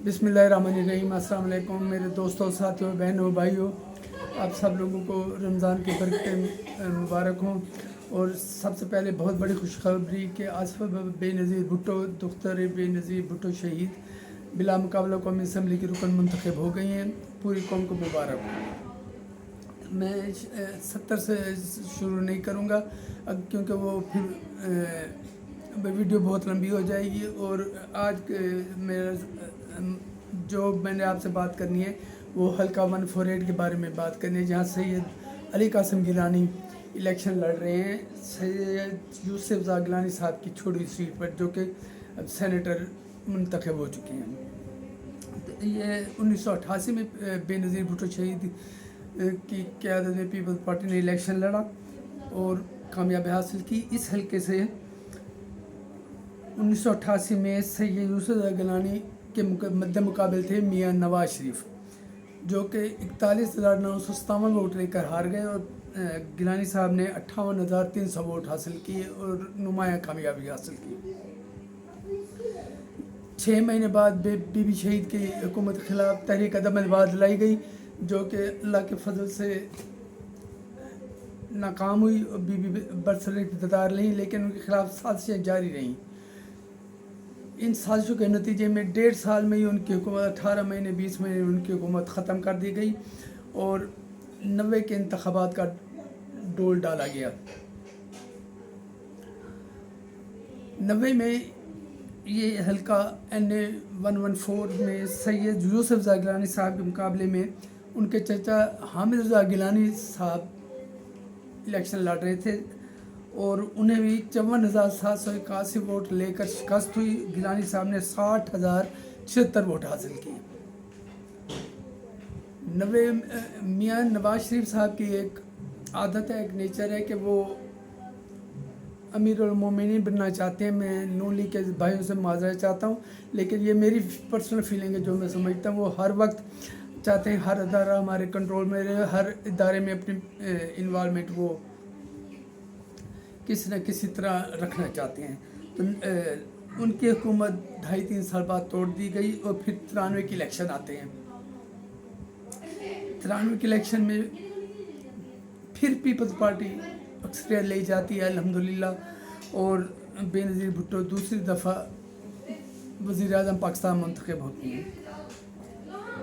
बिस्मिल्लाहिर्रहमानिर्रहीम। अस्सलाम वालेकुम मेरे दोस्तों, साथियों, बहनों, भाइयों। आप सब लोगों को रमज़ान की बरकतें मुबारक हों। और सबसे पहले बहुत बड़ी खुशखबरी कि आसिफ बेनज़ीर भुट्टो दुख्तर बेनज़ीर भुट्टो शहीद बिला मुकाबला कौमी असम्बली की रुकन मुंतखब हो गई हैं। पूरी कौम को मुबारक हो। मैं 70 से शुरू नहीं करूँगा क्योंकि वो फिर वीडियो बहुत लंबी हो जाएगी। और आज मेरा जो मैंने आपसे बात करनी है वो हल्का 148 के बारे में बात करनी है, जहाँ सैयद अली कासिम गिलानी इलेक्शन लड़ रहे हैं सैयद यूसुफ ज़ा गिलानी साहब की छोटी सीट पर, जो कि सेनेटर मुंतखब हो चुके हैं। तो ये 1988 में बेनज़ीर भुट्टो शहीद की क़यादत में पीपल्स पार्टी ने इलेक्शन लड़ा और कामयाबी हासिल की। इस हल्के से 1988 में सैयद यूसुफ ज़ा गिलानी के मद्दे मुकाबले थे मियाँ नवाज शरीफ, जो कि 41,957 वोट लेकर हार गए। और गिलानी साहब ने 58,300 वोट हासिल किए और नुमायाँ कामयाबी हासिल की। 6 महीने बाद बीबी शहीद की हुकूमत के खिलाफ तहरीक अदम अल्बाद लाई गई, जो कि अल्लाह के फजल से नाकाम हुई और बीबी बरसर इक़्तिदार रहीं, लेकिन उनके खिलाफ साजिशें जारी रहीं। इन साजिशों के नतीजे में 1.5 साल में ही उनकी हुकूमत 18 महीने 20 महीने उनकी हुकूमत ख़त्म कर दी गई और 90 के इंतखाबात का डोल डाला गया। 90 में ये हल्का NA 114 में सैयद यूसुफ ज़ा गिलानी साहब के मुकाबले में उनके चचा हामिद ज़ा गिलानी साहब इलेक्शन लड़ रहे थे और उन्हें भी 54,781 वोट लेकर शिकस्त हुई। गिलानी साहब ने 60,076 वोट हासिल किए। मियाँ नवाज शरीफ साहब की एक आदत है, एक नेचर है कि वो अमीर और मोमिनीन बनना चाहते हैं। मैं नून लीग के भाइयों से माजरा चाहता हूँ, लेकिन ये मेरी पर्सनल फीलिंग है जो मैं समझता हूँ। वो हर वक्त चाहते हैं हर अदारा हमारे कंट्रोल में रहे, हर इदारे में अपनी इन्वॉल्वमेंट वो किसी न किसी तरह रखना चाहते हैं। तो उनकी हुकूमत 2.5-3 साल बाद तोड़ दी गई और फिर 93 के इलेक्शन आते हैं। 93 के इलेक्शन में फिर पीपल्स पार्टी अक्सरियत ले जाती है अल्हम्दुलिल्लाह, और बेनज़ीर भुट्टो दूसरी दफ़ा वज़ीर आज़म पाकिस्तान मुंतखब होती हैं।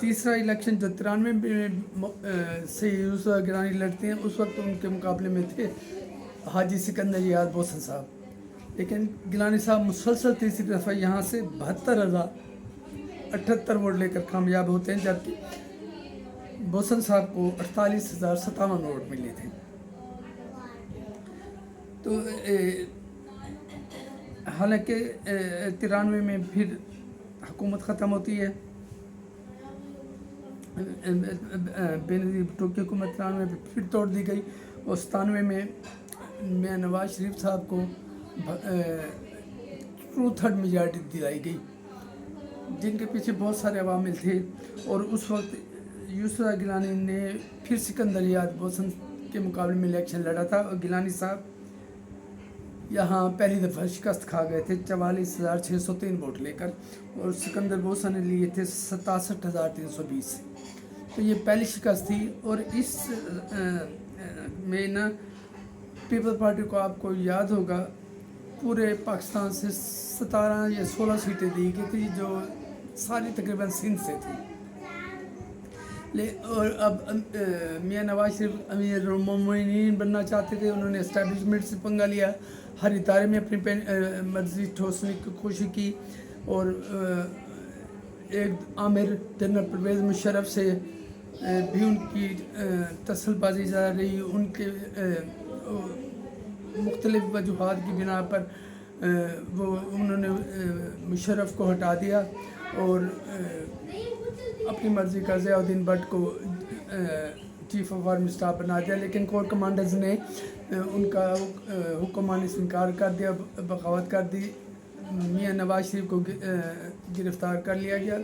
तीसरा इलेक्शन जो 93 में सैयद यूसुफ गिलानी लड़ते हैं, उस वक्त उनके मुकाबले में थे हाजी सिकंदर याद बोसन साहब, लेकिन गिलानी साहब मुसलसल तीसरी दफ़ा यहाँ से 72,078 वोट लेकर कामयाब होते हैं, जबकि बोसन साहब को 48,057 वोट मिले थे। तो हालांकि 93 में फिर हुकूमत ख़त्म होती है। बेनज़ीर भुट्टो की हुकूमत 93 में फिर तोड़ दी गई और 97 में मियाँ नवाज शरीफ साहब को 2/3 मेजॉरिटी दिलाई गई, जिनके पीछे बहुत सारे अवामिल थे। और उस वक्त यूसुफ गिलानी ने फिर सिकंदर याद बोसन के मुकाबले में इलेक्शन लड़ा था और गिलानी साहब यहाँ पहली दफ़ा शिकस्त खा गए थे 44,603 वोट लेकर, और सिकंदर बोसन ने लिए थे 67,320। तो ये पहली शिकस्त थी। और इस में ना पीपल्स पार्टी को आपको याद होगा पूरे पाकिस्तान से 17 या 16 सीटें दी गई थी, जो सारी तकरीबन सिंध से थी। और अब मियाँ नवाज शरीफ अमीर और मोमिनीन बनना चाहते थे। उन्होंने एस्टैब्लिशमेंट से पंगा लिया, हर इदारे में अपनी मर्जी ठोसने की कोशिश की। और एक आमिर जनरल परवेज़ मुशर्रफ से भी उनकी तसलबाजी जा रही। उनके मुख्तलिफ वजूहात की बिना पर वो उन्होंने मुशर्रफ को हटा दिया और अपनी मर्ज़ी का ज़ियाउद्दीन भट्ट को चीफ ऑफ आर्मी स्टाफ बना दिया। लेकिन कोर कमांडर्स ने उनका हुक्मरानी से इनकार कर दिया, बगावत कर दी। मियाँ नवाज शरीफ को गिरफ़्तार कर लिया गया,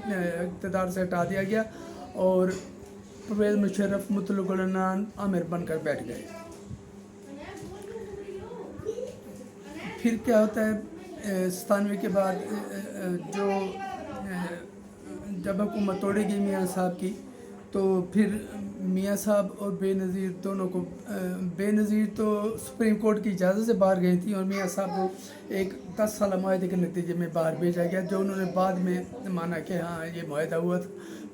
इक़्तिदार से हटा दिया गया और परवेज़ मुशर्रफ मुतलक़ुल अनान आमिर बनकर बैठ गए। फिर क्या होता है 97 के बाद जो जब हुकूमत तोड़ी गई मियाँ साहब की, तो फिर मियाँ साहब और बेनज़ीर दोनों को बेनज़ीर तो सुप्रीम कोर्ट की इजाज़त से बाहर गई थी, और मियाँ साहब को एक 10 साल माहदे के नतीजे में बाहर भेजा गया, जो उन्होंने बाद में माना कि हाँ ये माहदा हुआ था।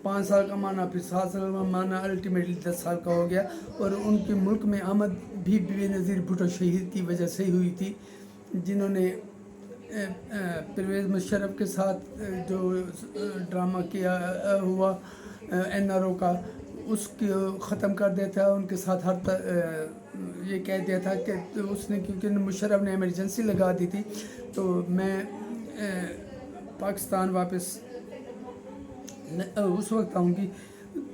5 साल का माना, फिर 7 साल का माना, अल्टीमेटली 10 साल का हो गया। और उनकी मुल्क में आमद भी बेनज़ीर भुट्टो शहीद की वजह से हुई थी, जिन्होंने परवेज़ मुशर्रफ के साथ जो ड्रामा किया हुआ NRO का, उसको ख़त्म कर दिया था। उनके साथ ये कह दिया था कि उसने, क्योंकि मुशर्रफ ने एमरजेंसी लगा दी थी, तो मैं पाकिस्तान वापस उस वक्त आऊँगी,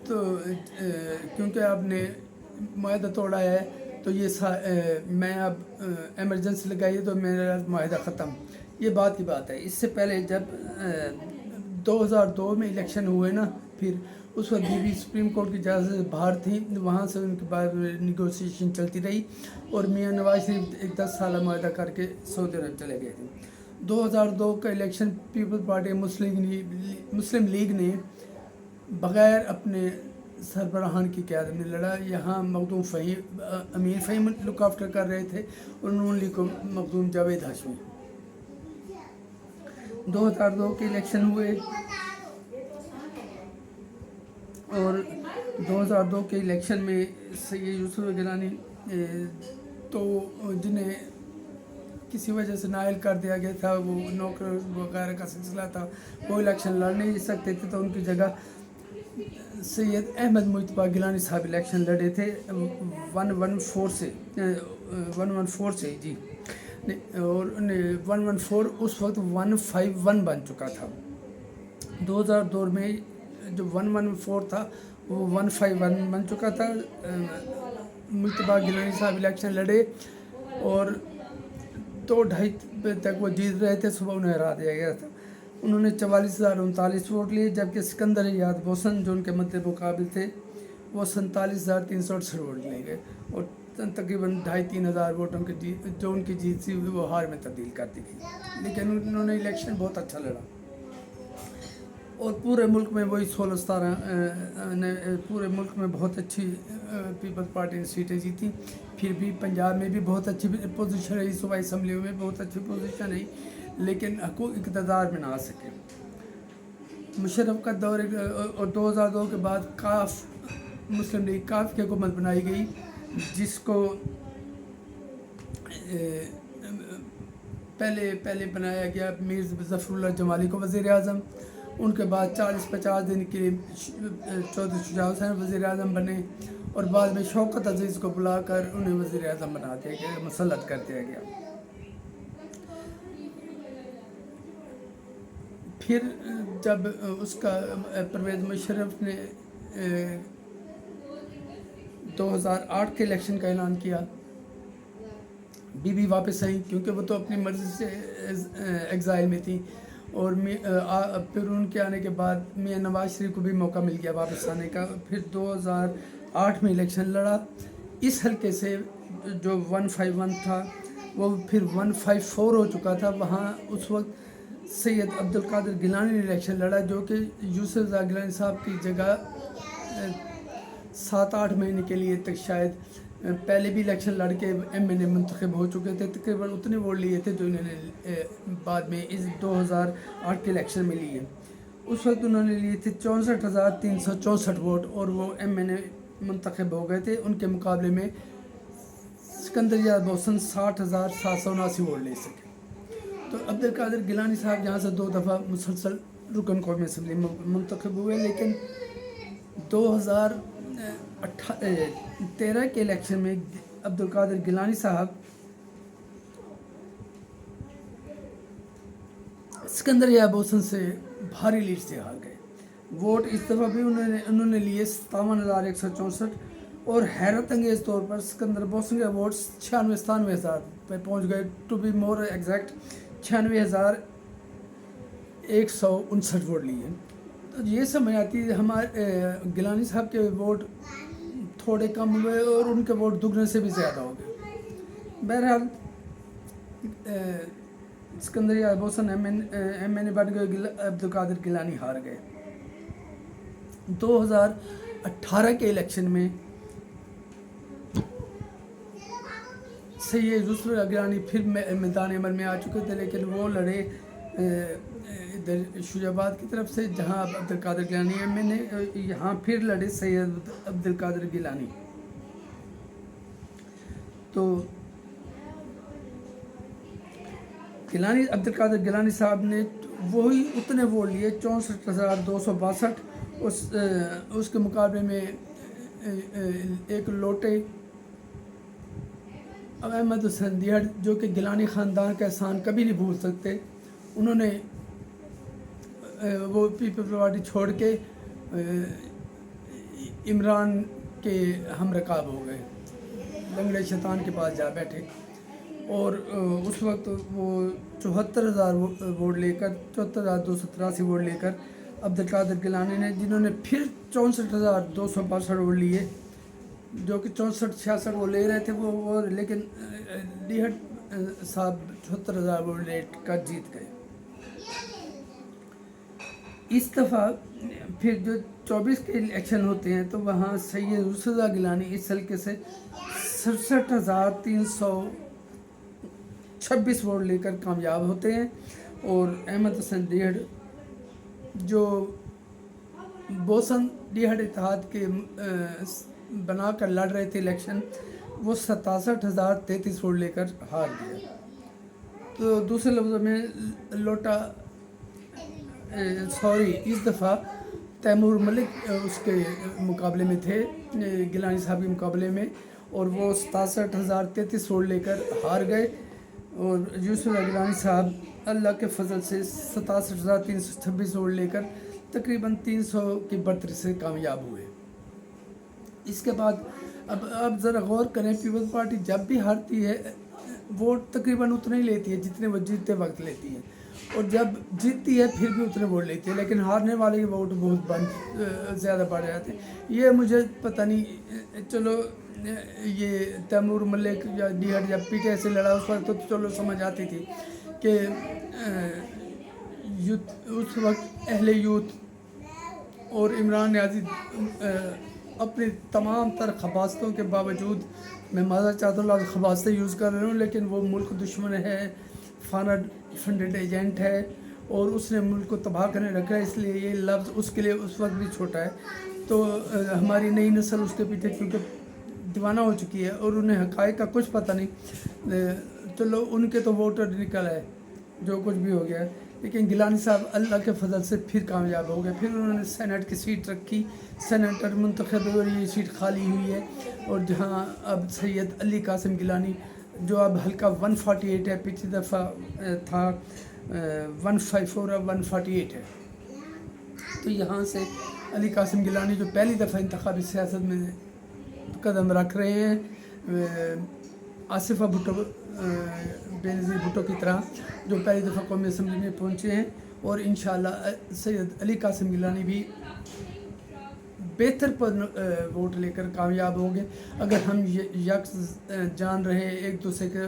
तो क्योंकि आपने माहदा तोड़ा है, तो ये मैं अब एमरजेंसी लगाई है, तो मेरा माहदा ख़त्म। ये बात की बात है। इससे पहले जब 2002 में इलेक्शन हुए ना, फिर उस वक्त बीबी सुप्रीम कोर्ट की इजाज़त से बाहर थी, वहाँ से उनके बाद निगोशिएशन चलती रही, और मियाँ नवाज शरीफ एक 10 साल माहदा करके सऊदी अरब चले गए थे। 2002 का इलेक्शन पीपल्स पार्टी मुस्लिम लीग ने बग़ैर अपने सरबराहान की क़यादत में लड़ा। यहाँ मखदूम फ़हीम, अमीर फ़हीम लुक आफ्टर कर रहे थे, और नून लीग को मखदूम जावेद हाशमी। 2002 के इलेक्शन हुए, और 2002 के इलेक्शन में सैयद यूसुफ गिलानी तो जिन्हें किसी वजह से नाअहल कर दिया गया था, वो नौकर वगैरह का सिलसिला था, वो इलेक्शन लड़ नहीं सकते थे, तो उनकी जगह सैयद अहमद मुज्तबा गिलानी साहब इलेक्शन लड़े थे 114 से जी, और 114 उस वक्त 151 बन चुका था। 2002 में जो 114 था वो 151 बन चुका था। मुज्तबा गिलानी साहब इलेक्शन लड़े, और 2-2.5 तक वो जीत रहे थे। सुबह उन्हें हरा दिया गया था। उन्होंने 44,039 वोट लिए, जबकि सिकंदर याद बोसन जो उनके मद्दे मुकाबिल थे, वो 47,368 वोट ले गए, और तकरीबन 2,500-3 हज़ार वोट जो उनकी जीत थी वो हार में तब्दील कर दी गई। लेकिन उन्होंने इलेक्शन बहुत अच्छा लड़ा, और पूरे मुल्क में वही 16-17 ने पूरे मुल्क में बहुत अच्छी पीपल्स पार्टी ने सीटें जीती। फिर भी पंजाब में भी बहुत अच्छी पोजीशन रही, सूबाई असम्बली में बहुत अच्छी पोजीशन रही, लेकिन हुकूक इक़्तिदार में ना आ सके। मुशर्रफ का दौर, और 2002 के बाद मुस्लिम लीग काफ की हुकूमत बनाई गई, जिसको पहले बनाया गया मीर ज़फ़रुल्लाह जमाली को वज़ीर आज़म। उनके बाद 40-50 दिन के लिए चौधरी शुजा हुसैन वज़ीर आज़म बने, और बाद में शौकत अज़ीज़ को बुलाकर उन्हें वज़ीर आज़म बना दिया गया, मुसल्लत कर दिया गया। फिर जब उसका परवेज़ मुशर्रफ ने 2008 के इलेक्शन का ऐलान किया, बीबी वापस आई, क्योंकि वो तो अपनी मर्ज़ी से एग्ज़ाइल में थी, और फिर उनके आने के बाद मियाँ नवाज शरीफ को भी मौका मिल गया वापस आने का। फिर 2008 में इलेक्शन लड़ा, इस हल्के से जो 151 था वो फिर 154 हो चुका था। वहाँ उस वक्त सैयद अब्दुल कादिर गिलानी ने इलेक्शन लड़ा, जो कि यूसुफ गिलानी साहब की जगह 7-8 महीने के लिए तक शायद पहले भी इलेक्शन लड़के MNA मुंतखब हो चुके थे, तकरीबन उतने वोट लिए थे जो इन्होंने बाद में इस 2008 के इलेक्शन में लिए। उस वक्त उन्होंने लिए थे 64,364 वोट, और वो MNA मुंतखब हो गए थे। उनके मुकाबले में सिकंदर याद बोसन 60,779 वोट ले सके। तो अब्दुल कादिर गिलानी साहब यहाँ से 2 दफ़ा मुसलसल रुकन कौमी असम्बली में मुंतखब हुए, लेकिन 2013 के इलेक्शन में अब्दुल कादिर गिलानी साहब सिकंदर याद बोसन से भारी लीड से हार गए। वोट इस दफ़ा भी उन्होंने लिए 57,164, और हैरत अंगेज़ तौर पर सिकंदर बोसन के वोट 96-97 पे पहुँच गए। To be more exact 96,159 vote लिए। तो ये समझ आती है हमारे गिलानी साहब के वोट थोड़े कम हुए, और उनके वोट दुगने से भी ज़्यादा हो गए। बहरहाल सिकंदर याद बोसन MNA बन गए, अब्दुल कादिर गिलानी हार गए। 2018 के इलेक्शन में सैयद यूसुफ गिलानी फिर मैदान अमल में आ चुके थे, लेकिन वो लड़े इधर शुजाबाद की तरफ से, जहां अब्दुल कादिर गिलानी है। मैंने यहाँ फिर लड़े सैयद अब्दुल कादिर गिलानी। तो अब्दुल कादिर गिलानी साहब ने वही उतने वोट लिए, 64,262। उसके मुकाबले में एक लोटे अहमद हुसैन दिहड़, जो कि गिलानी ख़ानदान का एहसान कभी नहीं भूल सकते, उन्होंने वो पीपल्स पार्टी छोड़ के इमरान के हम रकाब हो गए, लंगड़े शैतान के पास जा बैठे। और उस वक्त वो 74,000 वोट लेकर 74,283 वोट लेकर अब्दुल कादिर गिलानी ने, जिन्होंने फिर 64,262 वोट लिए, जो कि 64-66 वो ले रहे थे वो लेकिन दिहड़ साहब 74,000 वोट लेकर जीत गए। इस दफ़ा फिर जो 24 के इलेक्शन होते हैं तो वहाँ सैयद यूसुफ गिलानी इस हल्के से 67,326 वोट लेकर कामयाब होते हैं। और अहमद हुसैन दिहड़, जो बोसन दिहड़ इत्तेहाद के बनाकर लड़ रहे थे इलेक्शन, वो 67,033 वोट लेकर हार गए। तो दूसरे लफ्ज़ों में इस दफ़ा तैमूर मलिक उसके मुकाबले में थे, गिलानी साहब के मुकाबले में, और वो 67,033 वोट लेकर हार गए। और यूसुफ गिलानी साहब अल्लाह के फजल से 67,326 वोट लेकर तकरीबन 300 की बढ़तरी से कामयाब हुए। इसके बाद अब ज़रा गौर करें, पीपल्स पार्टी जब भी हारती है वोट तकरीबन उतने ही लेती है जितने वो जीतते वक्त लेती है, और जब जीतती है फिर भी उतने वोट लेती है, लेकिन हारने वाले के वोट बहुत ज़्यादा बढ़ जाते हैं। ये मुझे पता नहीं, चलो ये तैमूर मलिक या दिहड़ या पीटीआई से लड़ा उस वक्त तो चलो समझ आती थी कि उस वक्त अहले यूथ और इमरान न्याज़ी अपनी तमाम तर खबासतों के बावजूद, मैं माज़ा चाहता हूँ खबासतें यूज़ कर रहा हूँ, लेकिन वो मुल्क दुश्मन है, फाना फंडेड एजेंट है और उसने मुल्क को तबाह करने रखा है, इसलिए ये लफ्ज़ उसके लिए उस वक्त भी छोटा है। तो हमारी नई नस्ल उसके पीछे क्योंकि दीवाना हो चुकी है और उन्हें हक़ाइक़ का कुछ पता नहीं। चलो उनके तो वोटर निकल है, जो कुछ भी हो गया है, लेकिन गिलानी साहब अल्लाह के फजल से फिर कामयाब हो गए। फिर उन्होंने सेनेट की सीट रखी, सेनेटर मुंतखब हुए और ये सीट खाली हुई है, और जहाँ अब सैयद अली कासिम गिलानी, जो अब हल्का 148 है, पिछली दफ़ा था 154 और 148 है। तो यहाँ से अली कासिम गिलानी जो पहली दफ़ा इंतखाबी सियासत में कदम रख रहे हैं, आसिफा भुट्टो बेनज़ीर भुट्टो की तरह, जो पहली दफ़ा कौमी असम्बली में पहुँचे हैं, और इंशाअल्लाह सैयद अली कासिम गिलानी भी बेहतर पर वोट लेकर कामयाब होंगे। अगर हम यक्स जान रहे, एक दूसरे के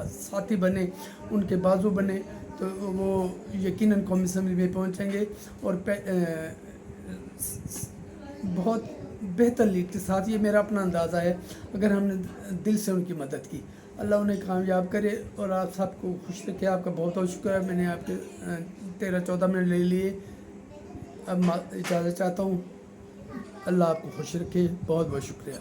साथी बने, उनके बाजू बने, तो वो यकीनन कौमी असम्बली में पहुँचेंगे और बहुत बेहतर लीड के साथ। ये मेरा अपना अंदाज़ा है, अगर हमने दिल से उनकी मदद की, अल्लाह उन्हें कामयाब करे और आप सबको खुश रखे। आपका बहुत बहुत शुक्र है, मैंने आपके 13-14 मिनट ले लिए। अब इजाज़त चाहता हूँ, अल्लाह आपको खुश रखे। बहुत बहुत शुक्रिया।